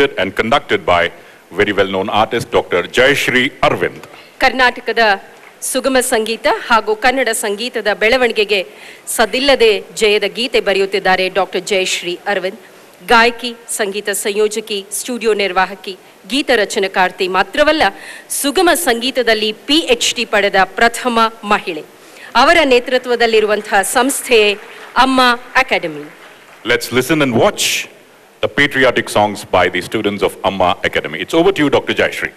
directed and conducted by very well-known artist Dr. Jayashree Arvind. ಕರ್ನಾಟಕದ ಸುಗಮ ಸಂಗೀತ ಹಾಗೂ ಕನ್ನಡ ಸಂಗೀತದ ಬೆಳವಣಿಗೆಗೆ ಸದಿಲ್ಲದೆ ಜಯದ ಗೀತೆ ಬರೆಯುತ್ತಿದ್ದಾರೆ ಡಾಕ್ಟರ್ ಜಯಶ್ರೀ ಅರವಿಂದ್. ಗಾಯಕಿ, ಸಂಗೀತ ಸಂಯೋಜಕಿ, ಸ್ಟುಡಿಯೋ ನಿರ್ವಾಹಕಿ, ಗೀತ ರಚನಕಾರ್ತಿ ಮಾತ್ರವಲ್ಲ, ಸುಗಮ ಸಂಗೀತದಲ್ಲಿ PhD ಪಡೆದ ಪ್ರಥಮ ಮಹಿಳೆ. ಅವರ ನೇತೃತ್ವದಲ್ಲಿರುವಂತಹ ಸಂಸ್ಥೆಯೇ ಅಮ್ಮ academy. Let's listen and watch the patriotic songs by the students of Amma Academy. It's over to you, Dr. Jayashree.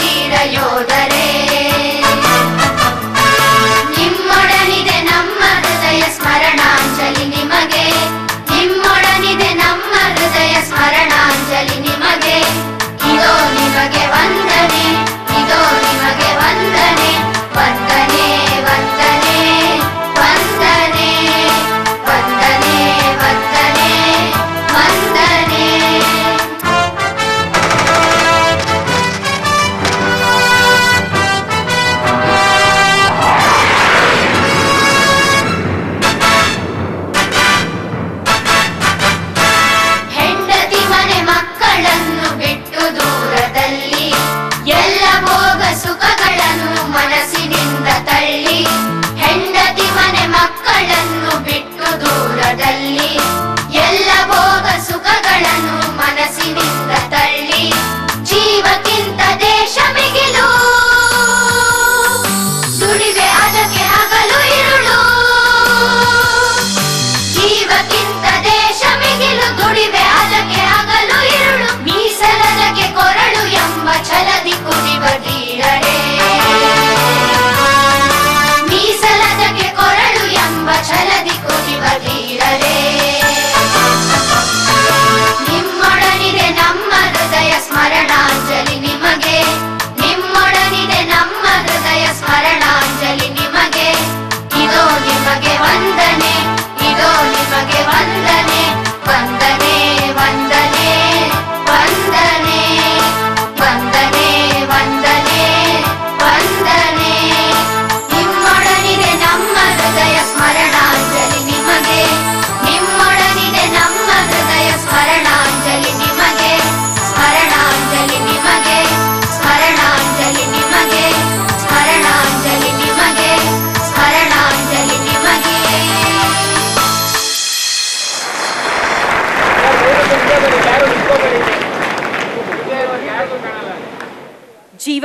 ಧೀರ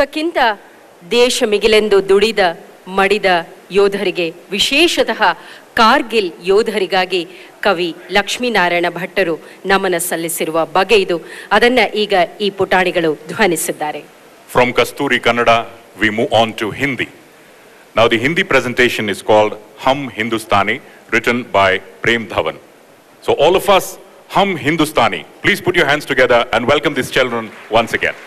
ದೇಶಕ್ಕಿಂತ ದೇಶ ಮಿಗಿಲೆಂದು ದುಡಿದ ಮಡಿದ ಯೋಧರಿಗೆ, ವಿಶೇಷತಃ ಕಾರ್ಗಿಲ್ ಯೋಧರಿಗಾಗಿ ಕವಿ ಲಕ್ಷ್ಮೀನಾರಾಯಣ ಭಟ್ಟರು ನಮನ ಸಲ್ಲಿಸಿರುವ ಬಗೆ ಇದು. ಅದನ್ನ ಈಗ ಈ ಪುಟಾಣಿಗಳು ಧ್ವನಿಸಿದ್ದಾರೆ. From Kasturi Kannada, we move on to Hindi. Now the Hindi presentation is called Hum Hindustani, written by Prem Dhawan. So all of us, Hum Hindustani. Please put your hands together and welcome these children once again.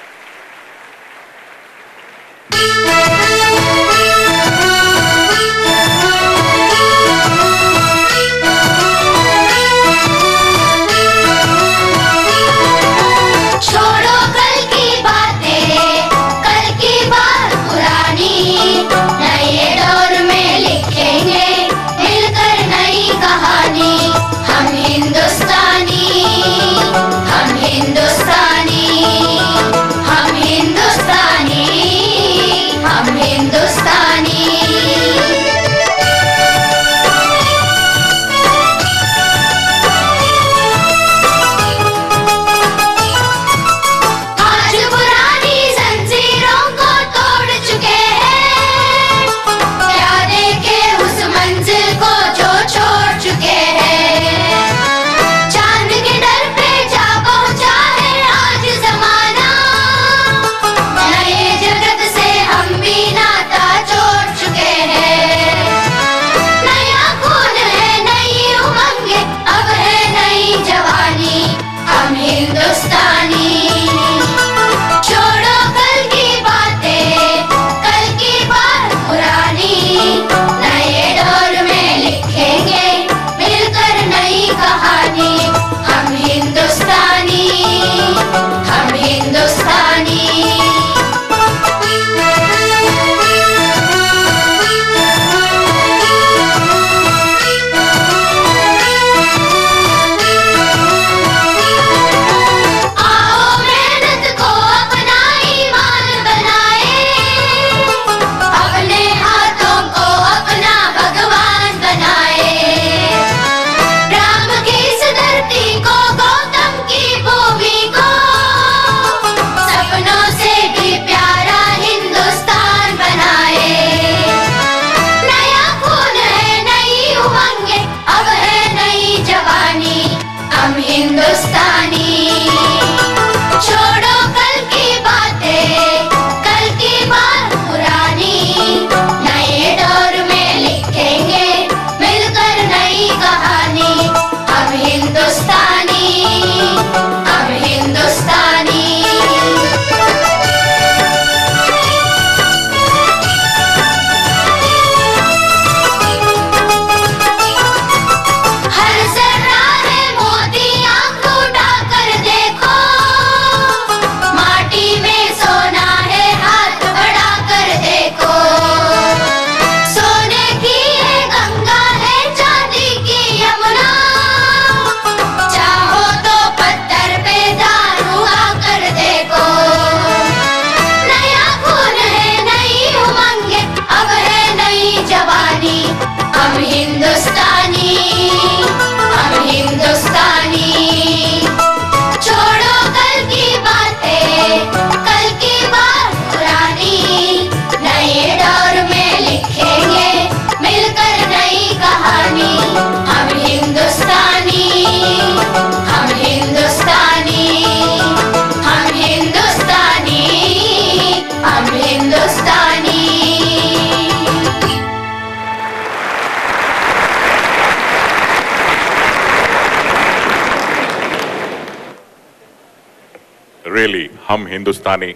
Really, Hum Hindustani.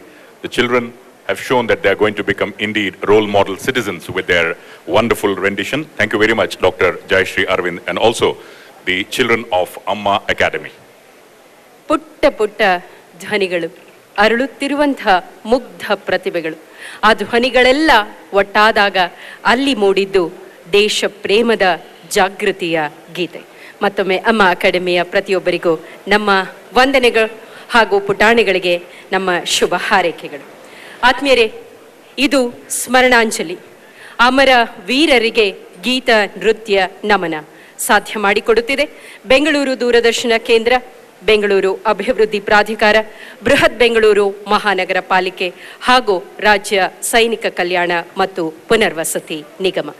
The children have shown that they are going to become indeed role model citizens with their wonderful rendition. Thank you very much, Dr. Jayashree Arvind, and also the children of Amma Academy. ಪುಟ್ಟ ಪುಟ್ಟ ಧ್ವನಿಗಳು, ಅರಳುತ್ತಿರುವಂಥ ಮುಗ್ಧ ಪ್ರತಿಭೆಗಳು. ಆ ಧ್ವನಿಗಳೆಲ್ಲ ಒಟ್ಟಾದಾಗ ಅಲ್ಲಿ ಮೂಡಿದ್ದು ದೇಶ ಪ್ರೇಮದ ಜಾಗೃತಿಯ ಗೀತೆ. ಮತ್ತೊಮ್ಮೆ ಅಮ್ಮ ಅಕಾಡೆಮಿಯ ಪ್ರತಿಯೊಬ್ಬರಿಗೂ ನಮ್ಮ ವಂದನೆಗಳು ಹಾಗೂ ಪುಟಾಣಿಗಳಿಗೆ ನಮ್ಮ ಶುಭ ಹಾರೈಕೆಗಳು. ಆತ್ಮೀಯರೇ, ಇದು ಸ್ಮರಣಾಂಜಲಿ. ಅಮರ ವೀರರಿಗೆ ಗೀತ ನೃತ್ಯ ನಮನ ಸಾಧ್ಯ ಮಾಡಿಕೊಡುತ್ತಿದೆ ಬೆಂಗಳೂರು ದೂರದರ್ಶನ ಕೇಂದ್ರ, ಬೆಂಗಳೂರು ಅಭಿವೃದ್ಧಿ ಪ್ರಾಧಿಕಾರ, ಬೃಹತ್ ಬೆಂಗಳೂರು ಮಹಾನಗರ ಪಾಲಿಕೆ ಹಾಗೂ ರಾಜ್ಯ ಸೈನಿಕ ಕಲ್ಯಾಣ ಮತ್ತು ಪುನರ್ವಸತಿ ನಿಗಮ.